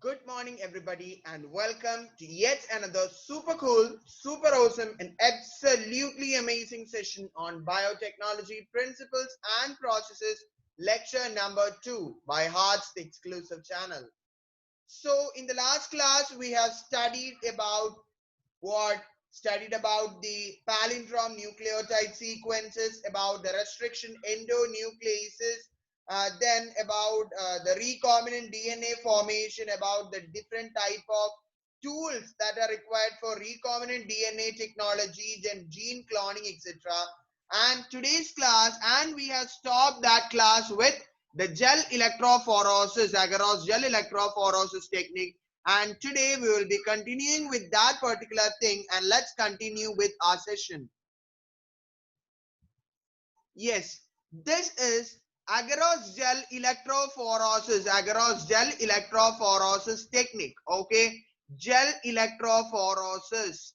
Good morning, everybody, and welcome to yet another super cool, super awesome, and absolutely amazing session on biotechnology principles and processes, lecture number 2 by Hearts, the exclusive channel. So, in the last class, we have what studied about the palindrome nucleotide sequences, about the restriction endonucleases, then about the recombinant DNA formation, about the different type of tools that are required for recombinant DNA technology, then gene cloning, etc. And today's class, and we have stopped that class with the gel electrophoresis, agarose gel electrophoresis technique, and today we will be continuing with that particular thing, and let's continue with our session. Yes, this is agarose gel electrophoresis technique. Okay, gel electrophoresis.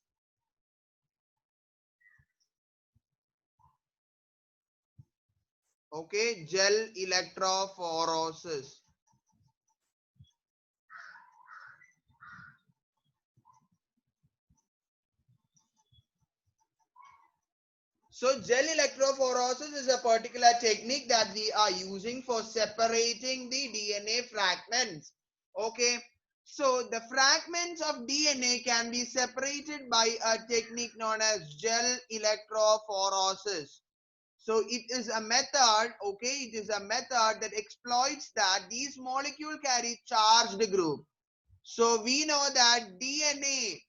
Okay, gel electrophoresis. So gel electrophoresis is a particular technique that we are using for separating the DNA fragments. Okay. So the fragments of DNA can be separated by a technique known as gel electrophoresis. So it is a method, okay, it is a method that exploits that these molecules carry charged group. So we know that DNA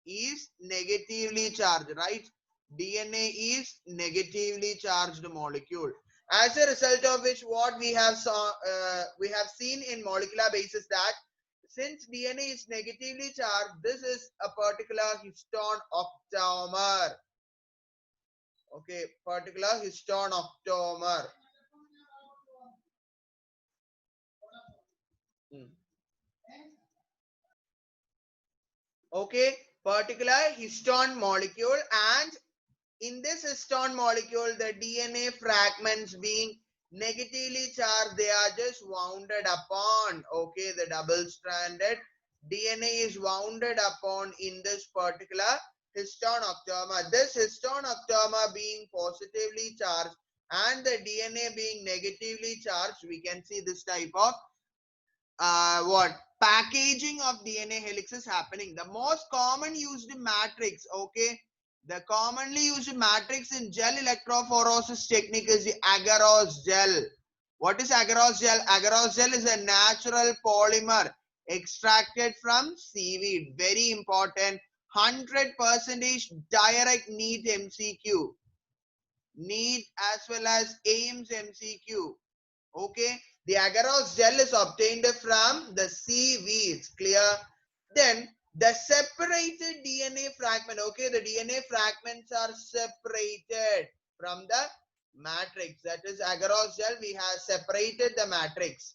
is negatively charged, right? DNA is negatively charged molecule. As a result of which, what we have seen in molecular basis that since DNA is negatively charged, this is a particular histone octamer. Okay, particular histone octamer. Hmm. Okay, particular histone molecule, and in this histone molecule, the DNA fragments being negatively charged, they are just wounded upon. Okay, the double-stranded DNA is wounded upon in this particular histone octamer. This histone octamer being positively charged and the DNA being negatively charged, we can see this type of what packaging of DNA helix is happening. The most common used matrix, okay, the commonly used matrix in gel electrophoresis technique is the agarose gel. What is agarose gel? Agarose gel is a natural polymer extracted from seaweed. Very important. 100% direct NEET MCQ. NEET as well as AIMS MCQ. Okay, the agarose gel is obtained from the seaweeds. Clear? Then the separated DNA fragment. Okay, the DNA fragments are separated from the matrix. That is agarose gel. We have separated the matrix.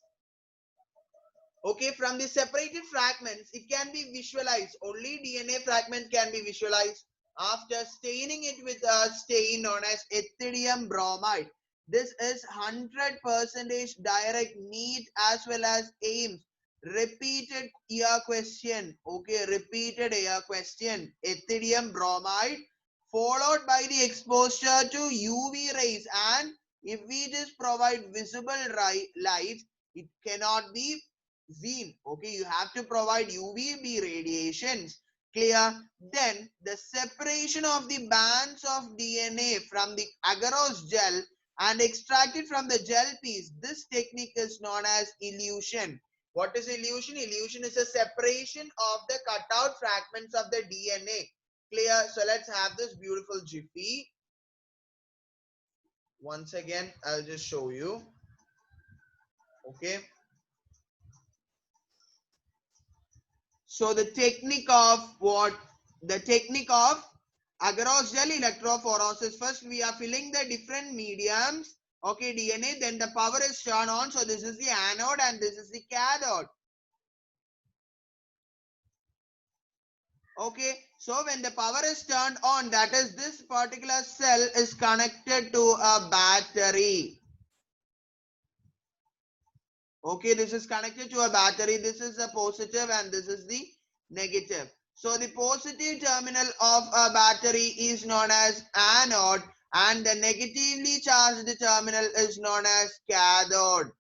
Okay, from the separated fragments, it can be visualized. Only DNA fragment can be visualized after staining it with a stain known as ethidium bromide. This is 100% direct NEET as well as AIMS. Repeated ear question. Okay, repeated ear question. Ethidium bromide followed by the exposure to UV rays, and if we just provide visible light, it cannot be seen. Okay, you have to provide UVB radiations. Clear? Then the separation of the bands of DNA from the agarose gel and extracted from the gel piece. This technique is known as elution. What is elution? Elution is a separation of the cutout fragments of the DNA. Clear? So let's have this beautiful jiffy. Once again, I'll just show you. Okay. So the technique of what? The technique of agarose gel electrophoresis. First, we are filling the different mediums. Okay, DNA. Then the power is turned on. So this is the anode and this is the cathode. Okay, so when the power is turned on, that is this particular cell is connected to a battery. Okay, this is connected to a battery. This is the positive and this is the negative. So the positive terminal of a battery is known as anode and the negatively charged terminal is known as cathode.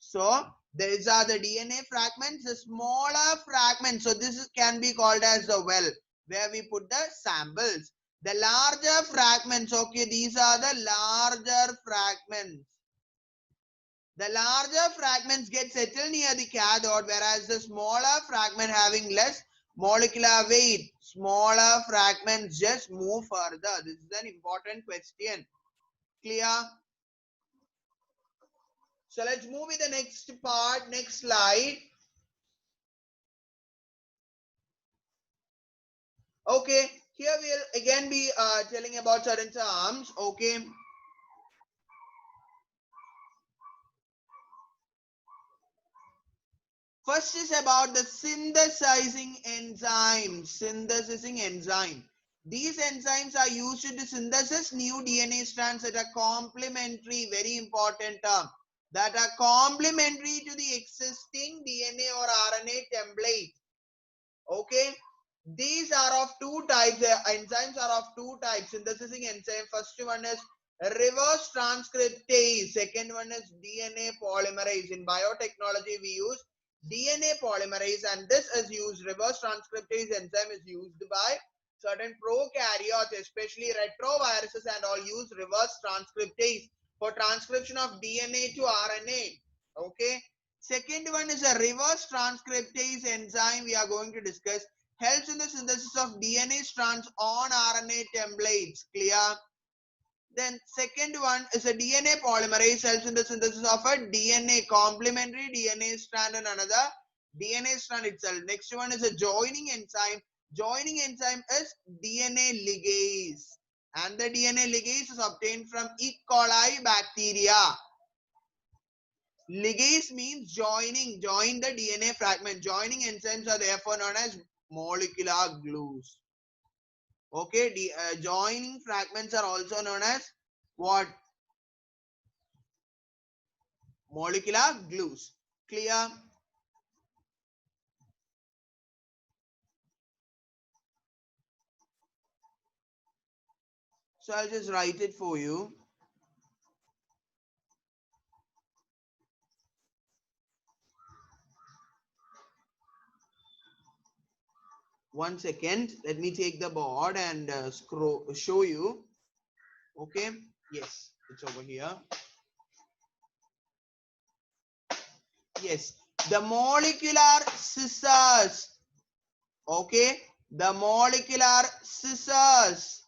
So these are the DNA fragments, the smaller fragments. So this can be called as the well, where we put the samples. The larger fragments, okay, these are the larger fragments. The larger fragments get settled near the cathode, whereas the smaller fragment having less molecular weight, smaller fragments just move further. This is an important question. Clear? So let's move with the next part, next slide. Okay, here we'll again be telling about certain terms. Okay. First is about the synthesizing enzyme. Synthesizing enzyme. These enzymes are used to synthesize new DNA strands that are complementary, very important term, that are complementary to the existing DNA or RNA template. Okay. These are of two types. The enzymes are of two types. Synthesizing enzyme. First one is reverse transcriptase. Second one is DNA polymerase. In biotechnology, we use DNA polymerase, and this is used. Reverse transcriptase enzyme is used by certain prokaryotes, especially retroviruses, and all use reverse transcriptase for transcription of DNA to RNA. Okay. Second one is a reverse transcriptase enzyme we are going to discuss. Helps in the synthesis of DNA strands on RNA templates. Clear? Then second one is a DNA polymerase. Helps in the synthesis of a DNA, complementary DNA strand and another DNA strand itself. Next one is a joining enzyme. Joining enzyme is DNA ligase. And the DNA ligase is obtained from E. coli bacteria. Ligase means joining, join the DNA fragment. Joining enzymes are therefore known as molecular glues. Okay, joining fragments are also known as what? Molecular glues. Clear? So I'll just write it for you. One second. Let me take the board and show you. Okay. Yes, it's over here. Yes, the molecular scissors. Okay, the molecular scissors.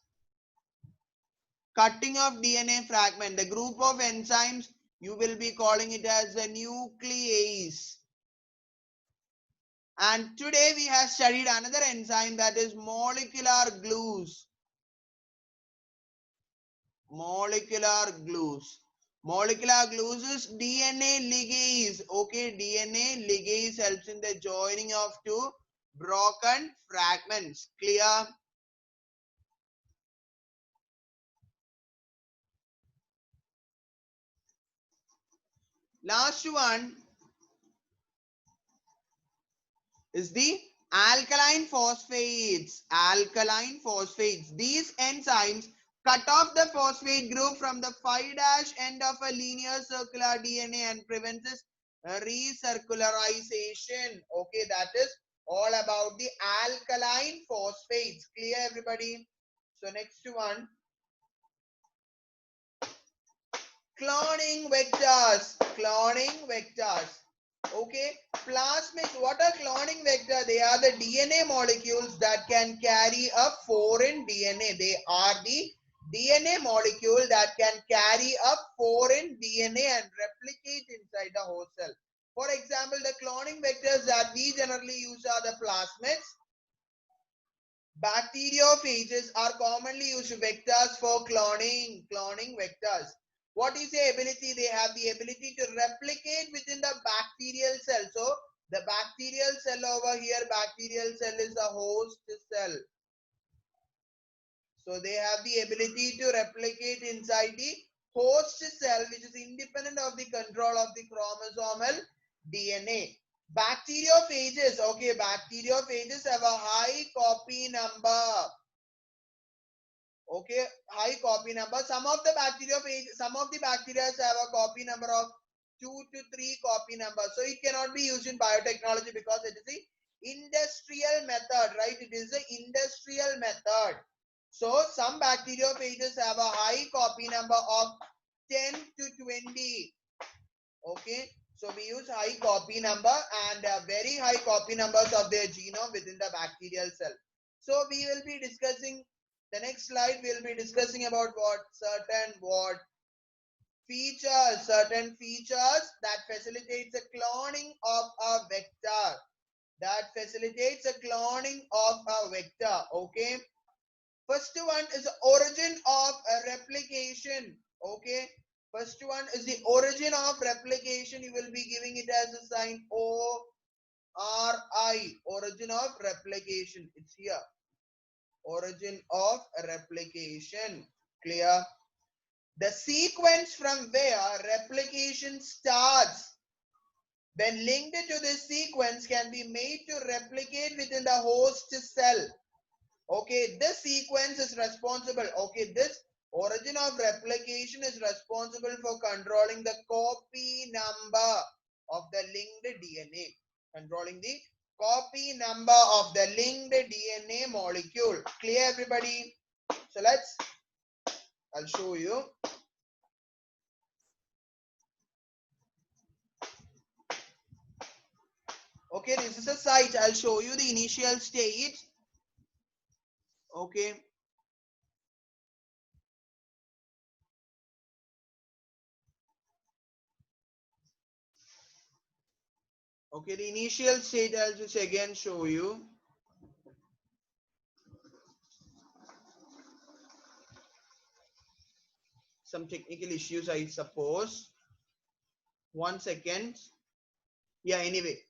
Cutting of DNA fragment. The group of enzymes, you will be calling it as a nuclease. And today we have studied another enzyme, that is molecular glues. Molecular glues. Molecular glues is DNA ligase. Okay, DNA ligase helps in the joining of two broken fragments. Clear? Last one is the alkaline phosphates. Alkaline phosphates. These enzymes cut off the phosphate group from the 5' end of a linear circular DNA and prevents its recircularization. Okay, that is all about the alkaline phosphates. Clear, everybody? So next one, cloning vectors. Cloning vectors. Okay, plasmids. What are cloning vector? They are the DNA molecules that can carry a foreign DNA. They are the DNA molecule that can carry a foreign DNA and replicate inside the host cell. For example, the cloning vectors that we generally use are the plasmids. Bacteriophages are commonly used vectors for cloning. Cloning vectors. What is the ability? They have the ability to replicate within the bacterial cell. So the bacterial cell over here, bacterial cell is the host cell. So they have the ability to replicate inside the host cell which is independent of the control of the chromosomal DNA. Bacteriophages, okay, bacteriophages have a high copy number. Okay, high copy number. Some of the bacteria have a copy number of 2 to 3 copy numbers. So it cannot be used in biotechnology because it is the industrial method, right? It is the industrial method. So some bacteriophages have a high copy number of 10 to 20. Okay, so we use high copy number and very high copy numbers of their genome within the bacterial cell. So we will be discussing the next slide. We will be discussing about certain features that facilitates a cloning of a vector. That facilitates a cloning of a vector. Okay. First one is the origin of a replication. Okay. First one is the origin of replication. You will be giving it as a sign ORI. Origin of replication. It's here. Origin of replication. Clear? The sequence from where replication starts, when linked to this sequence, can be made to replicate within the host cell. Okay, this sequence is responsible. Okay, this origin of replication is responsible for controlling the copy number of the linked DNA. Controlling the copy number of the linked DNA molecule. Clear, everybody? So I'll show you. Okay, this is a site. I'll show you the initial state. Okay. Okay, the initial state I'll just again show you. Some technical issues, I suppose. 1 second. Yeah, anyway.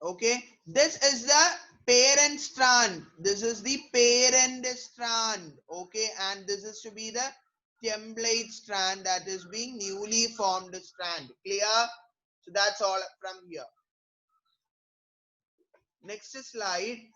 Okay, this is the parent strand. This is the parent strand. Okay, and this is to be the template strand that is being newly formed strand. Clear? So that's all from here. Next slide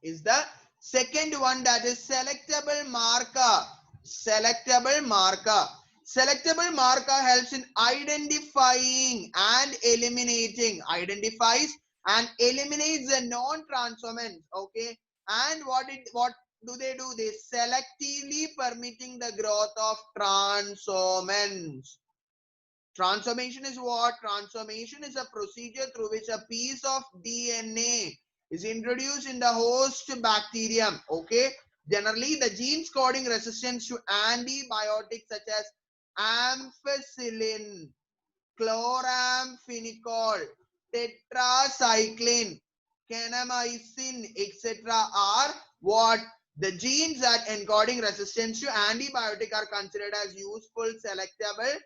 is the second one, that is selectable marker. Selectable marker. Selectable marker helps in identifying and eliminating, identifies and eliminates the non-transformants. Okay, and what do? They selectively permitting the growth of transformants. Transformation is what? Transformation is a procedure through which a piece of DNA is introduced in the host bacterium. Okay. Generally, the genes coding resistance to antibiotics such as ampicillin, chloramphenicol, tetracycline, kanamycin, etc. are what? The genes that encoding resistance to antibiotic are considered as useful selectable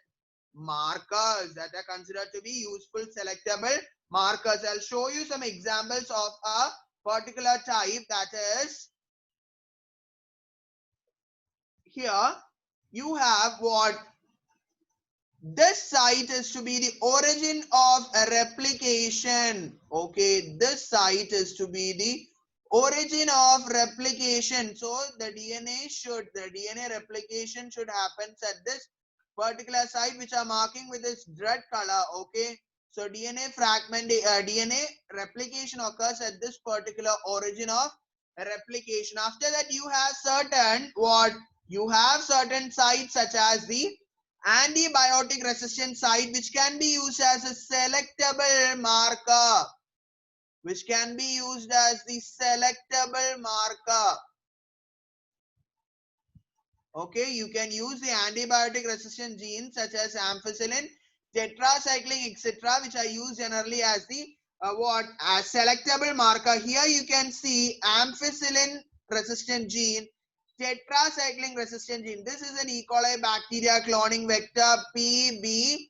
markers, that are considered to be useful selectable markers. I'll show you some examples of a particular type, that is here you have what? This site is to be the origin of a replication. Okay, this site is to be the origin of replication. So the DNA replication should happen at this particular site, which are marking with this red color. Okay, so DNA replication occurs at this particular origin of replication. After that, you have certain sites such as the antibiotic resistant site, which can be used as a selectable marker. Which can be used as the selectable marker. Okay, you can use the antibiotic resistant genes such as ampicillin, tetracycline, etc., which are used generally as the as selectable marker. Here you can see ampicillin resistant gene, tetracycline resistant gene. This is an E. coli bacteria cloning vector PBR322.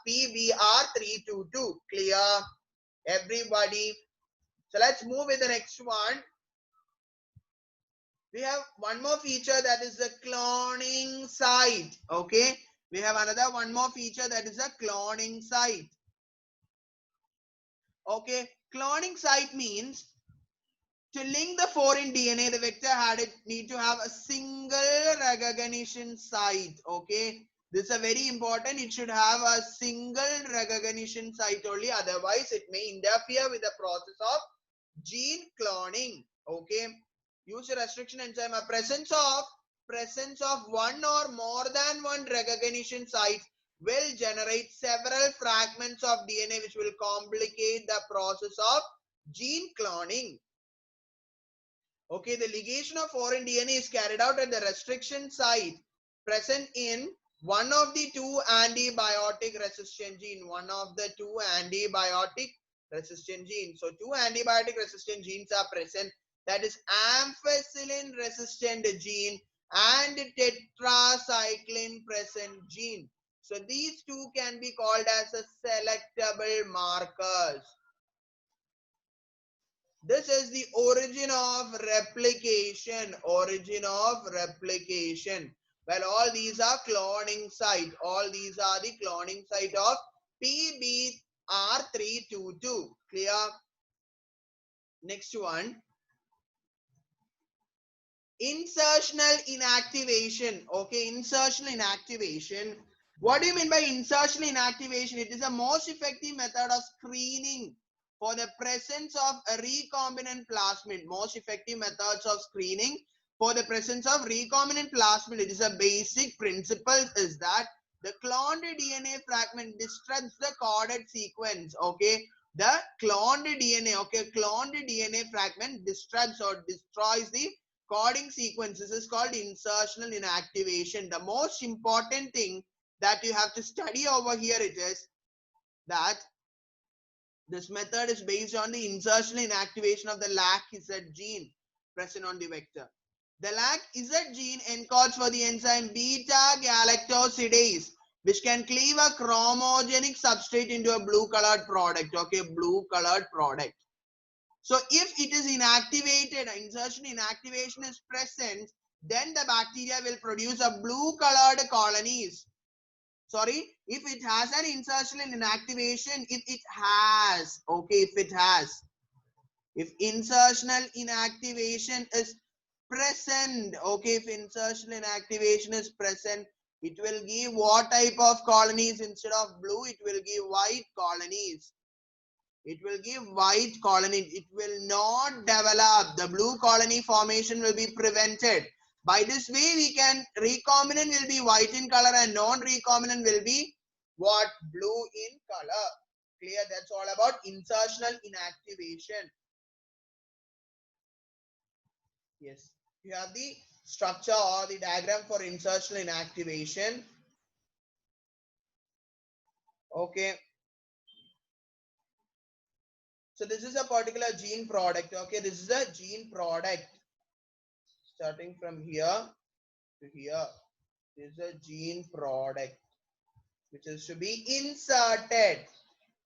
PBR322. Clear, everybody? So let's move with the next one. We have one more feature, that is the cloning site. Okay, we have another one more feature, that is a cloning site. Okay, cloning site means to link the foreign DNA, the vector had it need to have a single recognition site. Okay, this is a very important. It should have a single recognition site only. Otherwise, it may interfere with the process of gene cloning. Okay, use a restriction enzyme. A presence of one or more than one recognition sites will generate several fragments of DNA, which will complicate the process of gene cloning. Okay, the ligation of foreign DNA is carried out at the restriction site present in one of the two antibiotic resistant gene. One of the two antibiotic resistant genes. So two antibiotic resistant genes are present. That is ampicillin resistant gene and tetracycline present gene. So these two can be called as a selectable markers. This is the origin of replication. Origin of replication. Well, all these are cloning site. All these are the cloning site of PBR322. Clear? Next one. Insertional inactivation. Okay, insertional inactivation. What do you mean by insertional inactivation? It is the most effective method of screening for the presence of a recombinant plasmid. Most effective methods of screening for the presence of recombinant plasmid. It is a basic principle is that the cloned DNA fragment disrupts the coded sequence. Okay, the cloned DNA. Okay, cloned DNA fragment disrupts or destroys the coding sequences is called insertional inactivation. The most important thing that you have to study over here it is that this method is based on the insertional inactivation of the LAC-Z gene present on the vector. The LAC-Z gene encodes for the enzyme beta-galactosidase, which can cleave a chromogenic substrate into a blue-colored product. Okay, blue-colored product. So if it is inactivated, insertion inactivation is present, then the bacteria will produce a blue colored colonies. Sorry, if it has an insertion inactivation, if it has, okay, if insertional inactivation is present, okay, if insertional inactivation is present, it will give what type of colonies? Instead of blue, it will give white colonies. It will give white colony. It will not develop. The blue colony formation will be prevented. By this way, we can, recombinant will be white in color and non-recombinant will be what? Blue in color. Clear? That's all about insertional inactivation. Yes. You have the structure or the diagram for insertional inactivation. Okay. So this is a particular gene product. Okay, this is a gene product. Starting from here to here. This is a gene product which is to be inserted.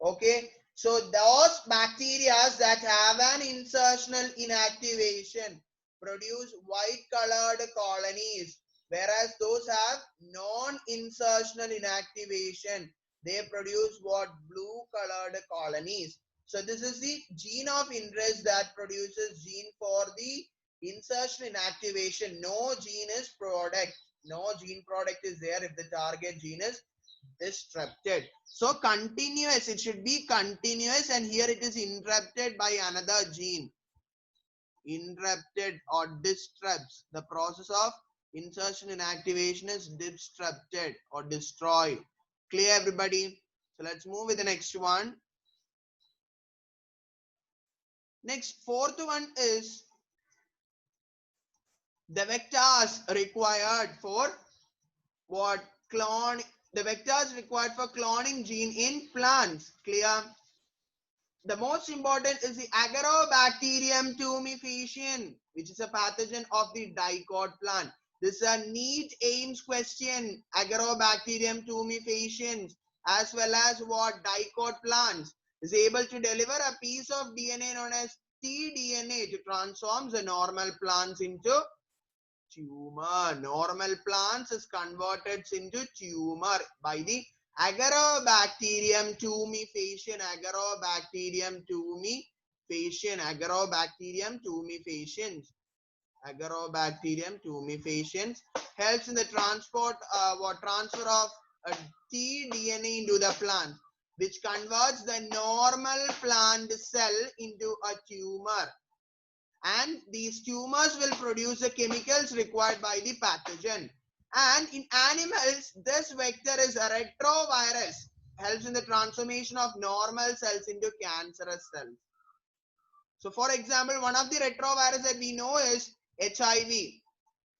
Okay, so those bacteria that have an insertional inactivation produce white colored colonies, whereas those have non-insertional inactivation, they produce what? Blue colored colonies. So this is the gene of interest that produces gene for the insertion inactivation. No gene is product. No gene product is there if the target gene is disrupted. So continuous, it should be continuous, and here it is interrupted by another gene. Interrupted or disrupts. The process of insertion inactivation is disrupted or destroyed. Clear, everybody? So let's move with the next one. Next, fourth one is the vectors required for what? Clone. The vectors required for cloning gene in plants. Clear? The most important is the Agrobacterium tumefaciens, which is a pathogen of the dicot plant. This is a NEET Aims question. Agrobacterium tumefaciens, as well as what? Dicot plants, is able to deliver a piece of DNA known as tDNA to transform the normal plants into tumor. Normal plants is converted into tumor by the Agrobacterium tumefaciens. Agrobacterium tumefaciens. Agrobacterium tumefaciens. Agrobacterium tumefaciens helps in the transfer of tDNA into the plant, which converts the normal plant cell into a tumor. And these tumors will produce the chemicals required by the pathogen. And in animals, this vector is a retrovirus, helps in the transformation of normal cells into cancerous cells. So for example, one of the retrovirus that we know is HIV.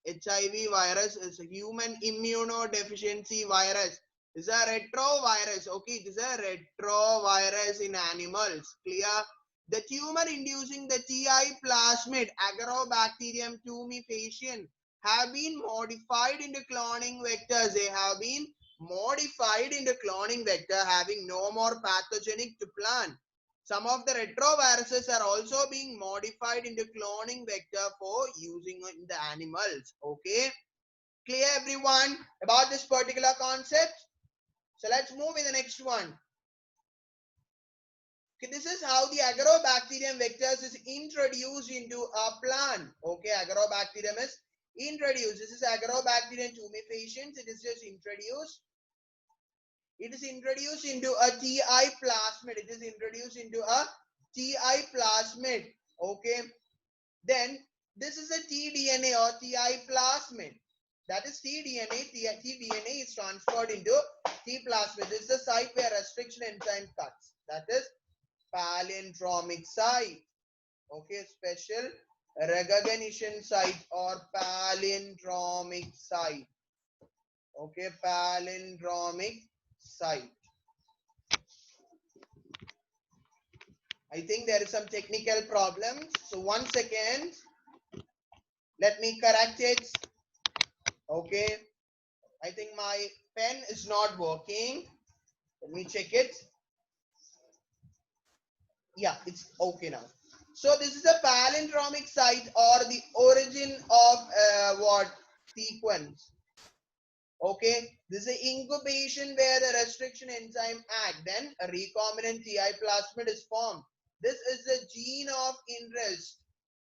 HIV virus is a human immunodeficiency virus. It's a retrovirus. Okay, it is a retrovirus in animals. Clear? The tumor inducing the TI plasmid, Agrobacterium tumefaciens, have been modified into cloning vectors. They have been modified into cloning vector, having no more pathogenic to plant. Some of the retroviruses are also being modified into cloning vector for using in the animals. Okay, clear everyone about this particular concept? So let's move in the next one. Okay, this is how the Agrobacterium vectors is introduced into a plant. Okay, Agrobacterium is introduced. This is Agrobacterium tumefaciens. It is just introduced. It is introduced into a TI plasmid. It is introduced into a TI plasmid. Okay. Then this is a tDNA or TI plasmid. That is tDNA. tDNA is transferred into T plasmid. This is the site where restriction enzyme cuts. That is palindromic site. Okay, special recognition site or palindromic site. Okay, palindromic site. I think there is some technical problems. So 1 second. Let me correct it. Okay. I think my pen is not working. Let me check it. Yeah, it's okay now. So this is a palindromic site or the origin of what sequence. Okay, this is an incubation where the restriction enzyme act. Then a recombinant TI plasmid is formed. This is the gene of interest.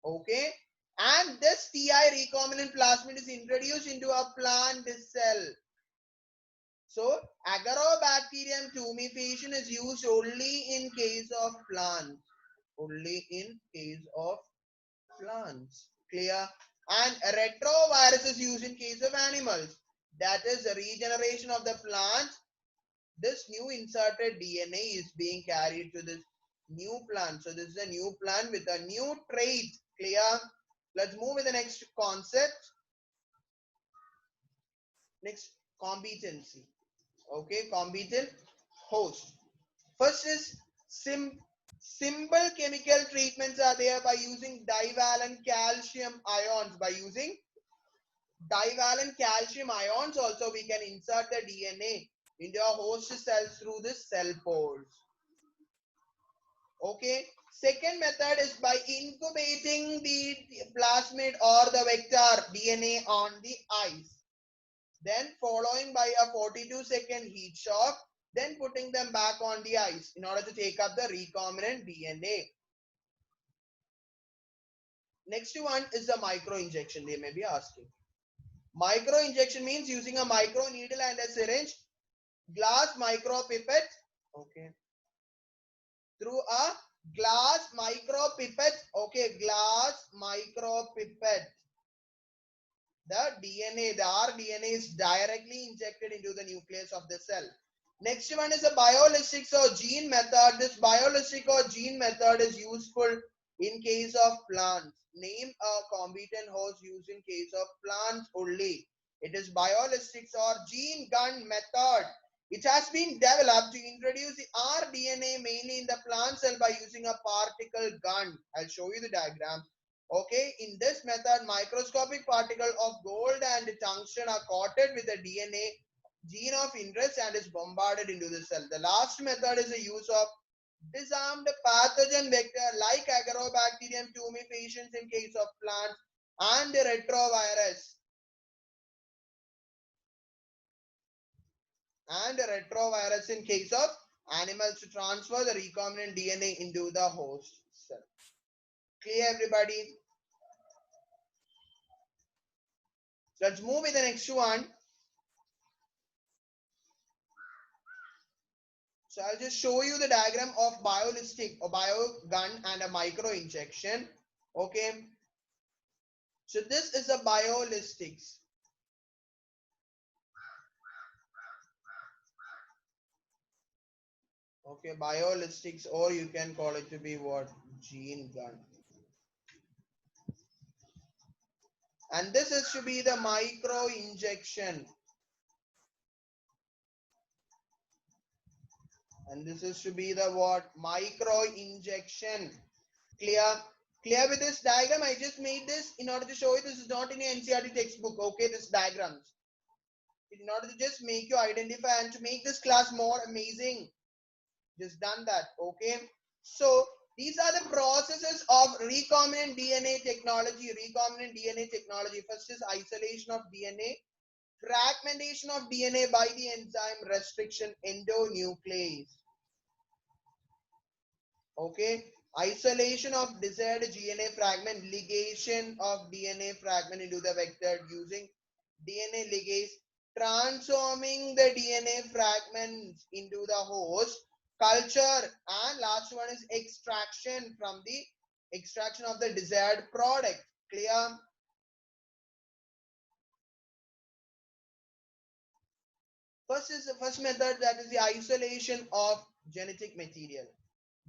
Okay, and this TI recombinant plasmid is introduced into a plant cell. So Agrobacterium tumefaciens is used only in case of plants. Only in case of plants. Clear? And retrovirus is used in case of animals. That is the regeneration of the plant. This new inserted DNA is being carried to this new plant. So this is a new plant with a new trait. Clear? Let's move with the next concept. Next, competency. Okay, competent host. First is simple chemical treatments are there by using divalent calcium ions. By using divalent calcium ions also we can insert the DNA into our host cells through the cell pores. Okay. Second method is by incubating the plasmid or the vector DNA on the ice. Then following by a 42-second heat shock, then putting them back on the ice in order to take up the recombinant DNA. Next one is the micro injection. They may be asking. Micro injection means using a micro needle and a syringe, glass micro pipette. Okay. Through a glass micro pipette. Okay, glass micro pipette. The DNA, the rDNA is directly injected into the nucleus of the cell. Next one is a biolytics or gene method. This biolytic or gene method is useful in case of plants. Name a competent host used in case of plants only. It is biolytics or gene gun method. It has been developed to introduce the rDNA mainly in the plant cell by using a particle gun. I'll show you the diagram. Okay, in this method, microscopic particles of gold and tungsten are coated with the DNA gene of interest and is bombarded into the cell. The last method is the use of disarmed pathogen vector like Agrobacterium tumefaciens in case of plants. and retrovirus. And retrovirus in case of animals to transfer the recombinant DNA into the host cell. Clear, everybody? Let's move with the next one. So I'll just show you the diagram of biolistic or biogun and a micro injection. Okay. So this is a biolistics. Okay, biolistics, or you can call it to be what? Gene gun. And this is to be the micro injection. And this is to be the what? Micro injection. Clear? Clear with this diagram? I just made this in order to show you this is not in your NCERT textbook. Okay, this diagrams. In order to just make you identify and to make this class more amazing. Just done that. Okay. So these are the processes of recombinant DNA technology. Recombinant DNA technology. First is isolation of DNA, fragmentation of DNA by the enzyme restriction endonuclease. Okay. Isolation of desired DNA fragment, ligation of DNA fragment into the vector using DNA ligase, transforming the DNA fragments into the host, culture, and last one is extraction of the desired product. Clear? First method, that is the isolation of genetic material.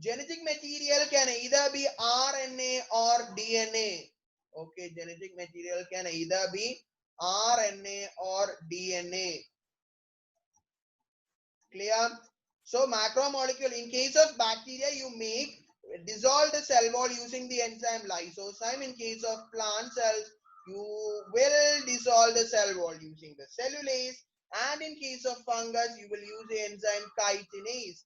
Genetic material can either be RNA or DNA. Okay, genetic material can either be RNA or DNA. Clear? So macromolecule, in case of bacteria, you dissolve the cell wall using the enzyme lysozyme. In case of plant cells, you will dissolve the cell wall using the cellulase. And in case of fungus, you will use the enzyme chitinase.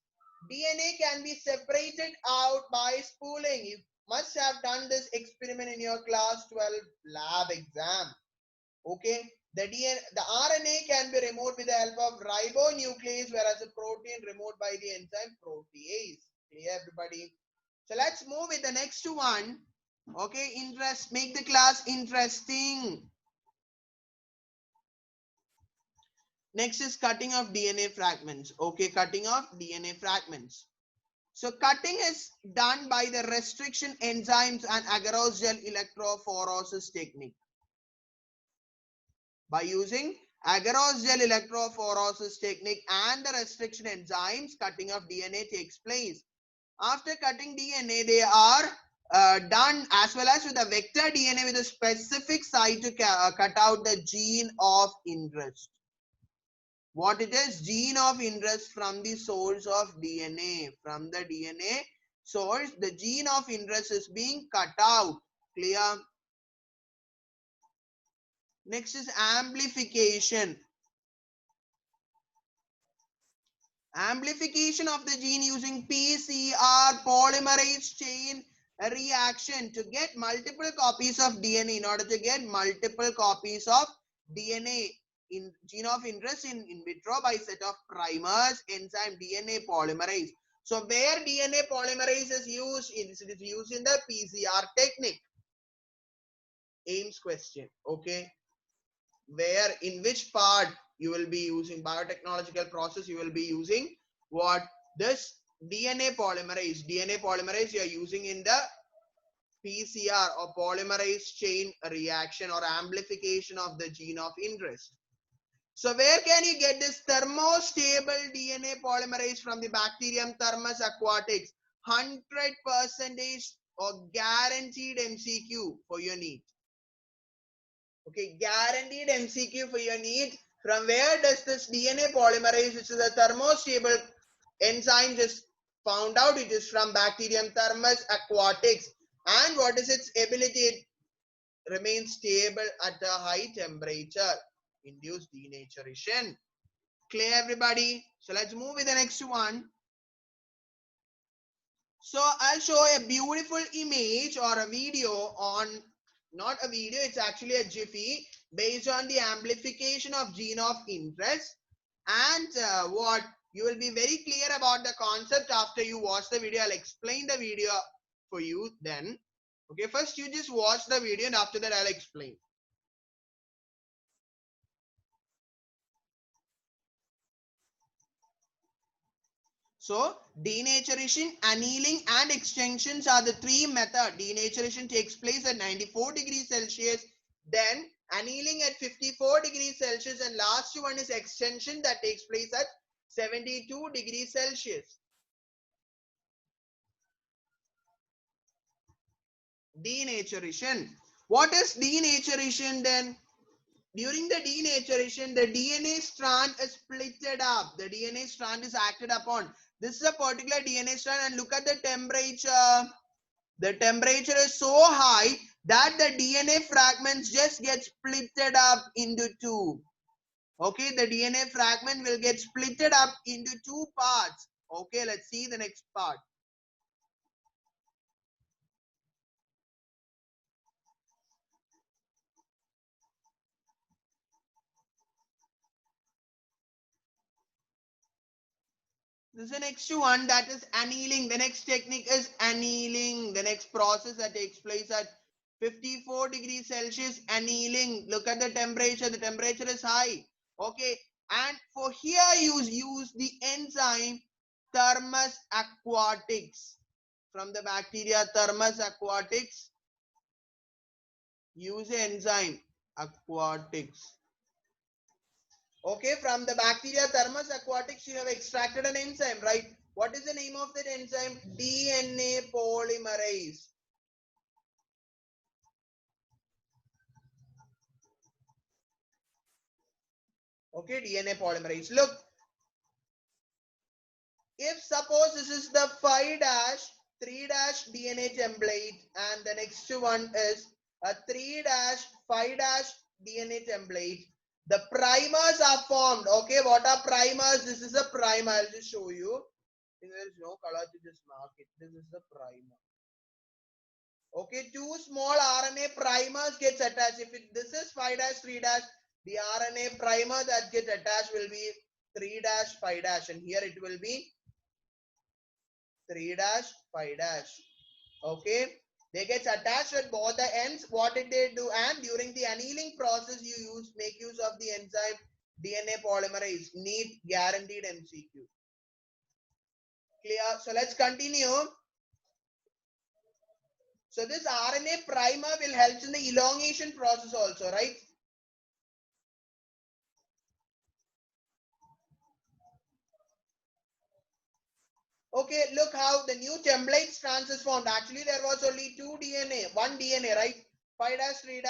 DNA can be separated out by spooling. You must have done this experiment in your class 12 lab exam. Okay, the RNA can be removed with the help of ribonuclease, whereas the protein removed by the enzyme protease. Clear, everybody? So let's move with the next one. Okay, make the class interesting. Next is cutting of DNA fragments. Okay, cutting of DNA fragments. So cutting is done by the restriction enzymes and agarose gel electrophoresis technique. By using agarose gel electrophoresis technique and the restriction enzymes, cutting of DNA takes place. After cutting DNA, they are done as well as with the vector DNA with a specific site to cut out the gene of interest. What it is? Gene of interest from the source of DNA. From the DNA source, the gene of interest is being cut out. Clear? Next is amplification. Amplification of the gene using PCR, polymerase chain reaction, to get multiple copies of DNA. In order to get multiple copies of DNA in gene of interest in vitro by set of primers, enzyme DNA polymerase. So where DNA polymerase is used, it is used in the PCR technique. AIMS question. Okay, where, in which part you will be using biotechnological process, you will be using what? This DNA polymerase. DNA polymerase you are using in the PCR or polymerase chain reaction or amplification of the gene of interest. So where can you get this thermostable DNA polymerase? From the bacterium Thermus aquatics. 100% or guaranteed MCQ for your need. Okay, guaranteed MCQ for your need. From where does this DNA polymerase, which is a thermostable enzyme, just found out? It is from bacterium Thermus aquatics. And what is its ability? It remains stable at a high temperature. Induced denaturation. Clear, everybody? So let's move with the next one. So I'll show a beautiful image or a video on not a video, it's actually a jiffy based on the amplification of gene of interest. And what you will be very clear about the concept after you watch the video. I'll explain the video for you then. Okay, first you just watch the video and after that I'll explain. So denaturation, annealing and extinctions are the three methods. Denaturation takes place at 94 degrees Celsius, then annealing at 54 degrees Celsius, and last one is extension that takes place at 72 degrees Celsius. Denaturation. What is denaturation then? During the denaturation, the DNA strand is splitted up. The DNA strand is acted upon. This is a particular DNA strand, and look at the temperature. The temperature is so high that the DNA fragments just get splitted up into two. Okay, the DNA fragment will get splitted up into two parts. Okay, let's see the next part. This is the next one, that is annealing. The next technique is annealing. The next process that takes place at 54 degrees Celsius, annealing. Look at the temperature. The temperature is high. Okay. And for here use the enzyme Thermus aquatics. From the bacteria Thermus aquatics, use the enzyme aquatics. Okay, from the bacteria Thermus aquatics, you have extracted an enzyme, right? What is the name of that enzyme? DNA polymerase. Okay, DNA polymerase. Look, if suppose this is the 5' 3' DNA template, and the next one is a 3' 5' DNA template, the primers are formed. Okay, what are primers? This is a primer. I'll just show you. There is no color to just mark it. This is the primer. Okay, two small RNA primers gets attached. If this is 5' 3', the RNA primer that gets attached will be 3' 5', and here it will be 3' 5'. Okay, they get attached at both the ends. What did they do? And during the annealing process, you make use of the enzyme DNA polymerase. NEAT guaranteed MCQ. Clear? So let's continue. So this RNA primer will help in the elongation process also, right? Okay, look how the new template strands is formed. Actually, there was only two DNA, one DNA, right? 5' 3',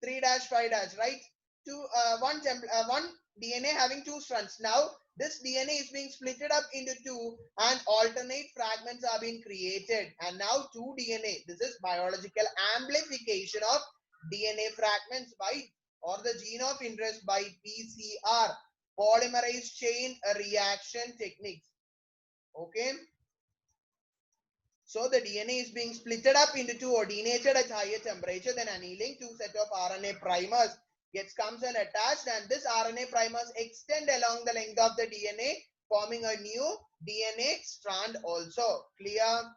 3' 5', right? One DNA having two strands. Now, this DNA is being splitted up into two, and alternate fragments are being created. And now two DNA. This is biological amplification of DNA fragments by, or the gene of interest by PCR, polymerase chain reaction techniques. Okay, so the DNA is being splitted up into two or denatured at higher temperature, then annealing. Two set of RNA primers comes and attached, and this RNA primers extend along the length of the DNA, forming a new DNA strand also. Clear?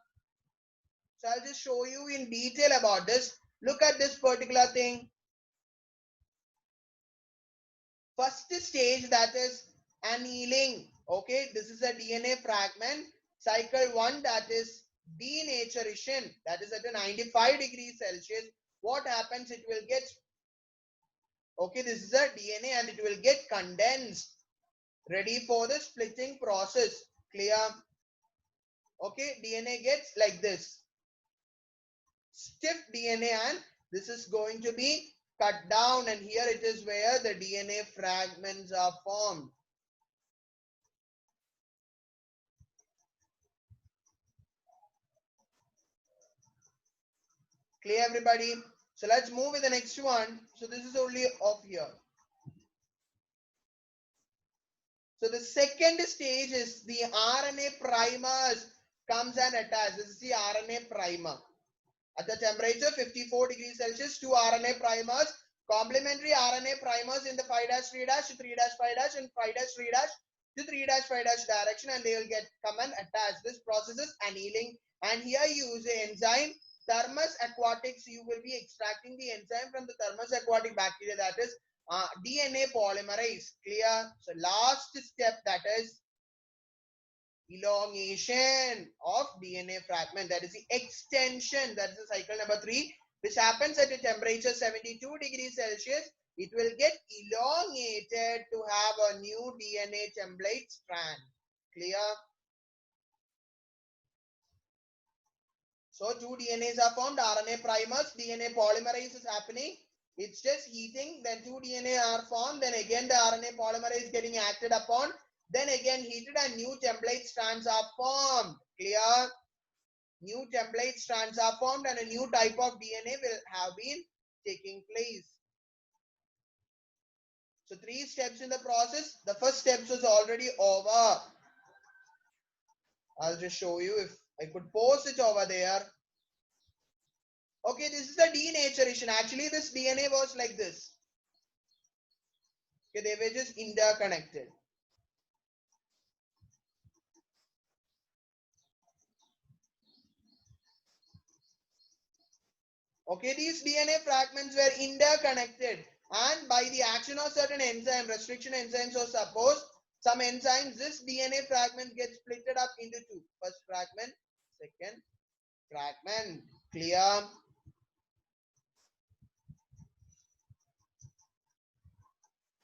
So I'll just show you in detail about this. Look at this particular thing. First stage, that is annealing. Okay, this is a DNA fragment. Cycle 1, that is denaturation, that is at a 95 degrees Celsius. What happens? It will get, okay, this is a DNA and it will get condensed, ready for the splitting process. Clear? Okay, DNA gets like this, stiff DNA, and this is going to be cut down, and here it is where the DNA fragments are formed. Clear, everybody? So let's move with the next one. So this is only off here. So the second stage is the RNA primers comes and attach. This is the RNA primer. At the temperature 54 degrees Celsius, 2 RNA primers, complementary RNA primers in the 5' 3' to 3' 5' and 5' 3' to 3' 5' direction, and they will come and attach. This process is annealing, and here you use the enzyme Thermus aquatics. You will be extracting the enzyme from the Thermus aquatic bacteria, that is DNA polymerase. Clear? So last step, that is elongation of DNA fragment, that is the extension. That is the cycle number 3, which happens at a temperature 72 degrees Celsius. It will get elongated to have a new DNA template strand. Clear? So 2 DNAs are formed, RNA primers, DNA polymerase is happening. It's just heating, then 2 DNA are formed, then again the RNA polymerase is getting acted upon, then again heated, and new template strands are formed. Clear? New template strands are formed and a new type of DNA will have been taking place. So 3 steps in the process. The first step was already over. I'll just show you if I could post it over there. Okay, this is the denaturation. Actually, this DNA was like this. Okay, they were just interconnected. Okay, these DNA fragments were interconnected, and by the action of certain enzyme, restriction enzymes, or suppose some enzymes, this DNA fragment gets split up into 2. First fragment, second fragment. Clear?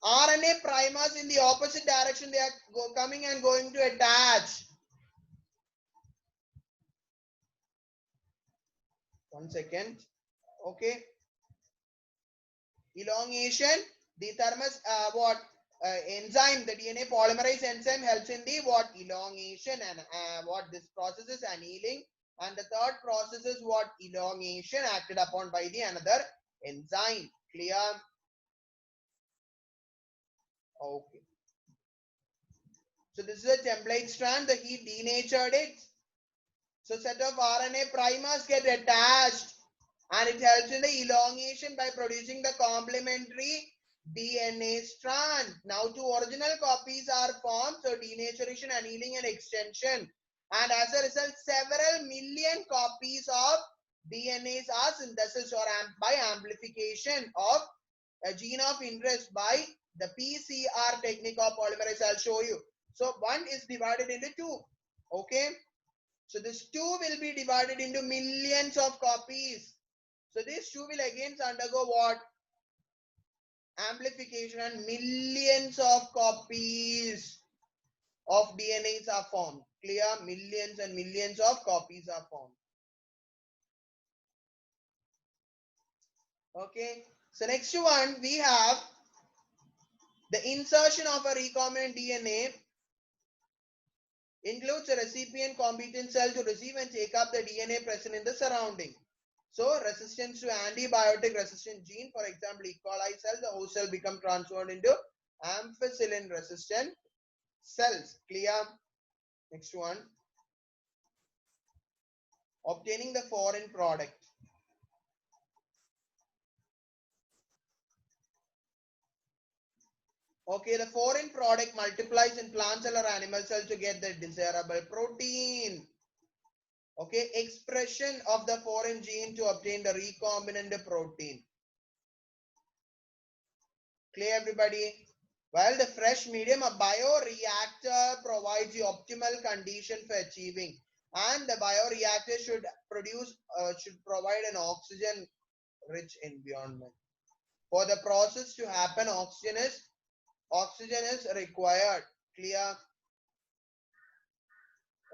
RNA primers in the opposite direction, they are coming and going to attach. 1 second. Okay. Elongation, the thermus, enzyme, the DNA polymerase enzyme helps in the elongation, and this process is annealing, and the third process is elongation acted upon by the another enzyme. Clear? Okay. So this is a template strand, the heat denatured it. So set of RNA primers get attached, and it helps in the elongation by producing the complementary DNA strand. Now 2 original copies are formed, so denaturation, annealing, and extension. And as a result, several million copies of DNAs are synthesis or by amplification of a gene of interest by the PCR technique of polymerase. I'll show you. So 1 is divided into 2. Okay. So this 2 will be divided into millions of copies. So this 2 will again undergo amplification, and millions of copies of DNAs are formed. Clear? Millions and millions of copies are formed. Okay. So next one, we have the insertion of a recombinant DNA includes a recipient competent cell to receive and take up the DNA present in the surrounding. So resistance to antibiotic resistant gene, for example, E. coli cell, the host cell become transferred into ampicillin resistant cells. Clear? Next one. Obtaining the foreign product. Okay, the foreign product multiplies in plant cell or animal cell to get the desirable protein. Okay, expression of the foreign gene to obtain the recombinant protein. Clear, everybody? While the fresh medium, a bioreactor provides the optimal condition for achieving, and the bioreactor should provide an oxygen-rich environment. For the process to happen, oxygen is required. Clear?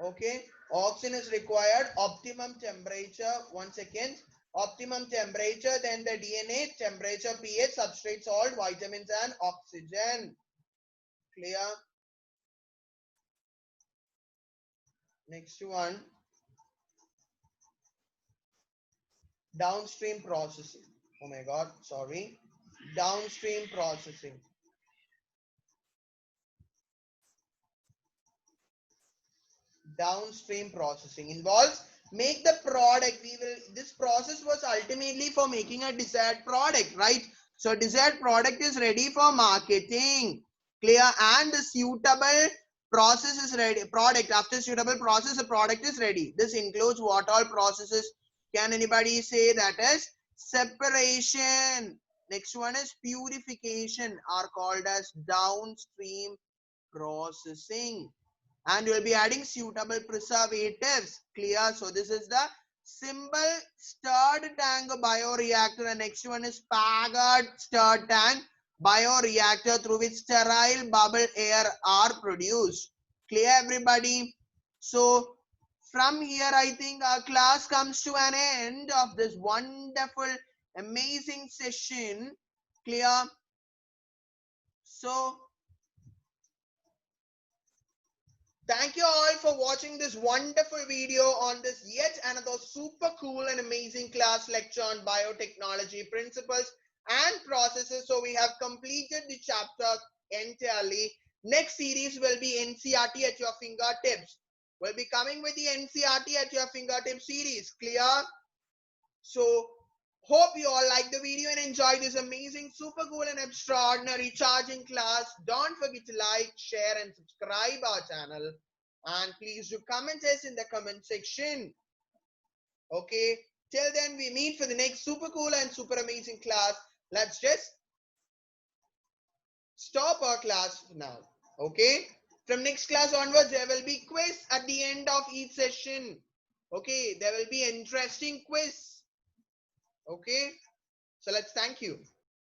Okay, oxygen is required. Optimum temperature. 1 second. Optimum temperature, then the DNA, temperature, pH, substrate, salt, vitamins, and oxygen. Clear? Next one. Downstream processing. Oh my God, sorry. Downstream processing. Downstream processing involves make the product. This process was ultimately for making a desired product, right? So desired product is ready for marketing. Clear? And the suitable process is ready. Product, after suitable process, the product is ready. This includes what all processes? Can anybody say? That is separation. Next one is purification, are called as downstream processing. And you'll be adding suitable preservatives. Clear? So this is the simple stirred tank bioreactor. The next one is packed stirred tank bioreactor, through which sterile bubble air are produced. Clear, everybody? So from here, I think our class comes to an end of this wonderful, amazing session. Clear? So thank you all for watching this wonderful video on this yet another super cool and amazing class lecture on biotechnology principles and processes. So we have completed the chapter entirely. Next series will be NCERT at your fingertips. We'll be coming with the NCERT at your fingertips series. Clear? So hope you all like the video and enjoy this amazing, super cool and extraordinary charging class. Don't forget to like, share and subscribe our channel. And please do comment us in the comment section. Okay. Till then, we meet for the next super cool and super amazing class. Let's just stop our class now. Okay. From next class onwards, there will be quiz at the end of each session. Okay. There will be interesting quiz. Okay. So let's thank you.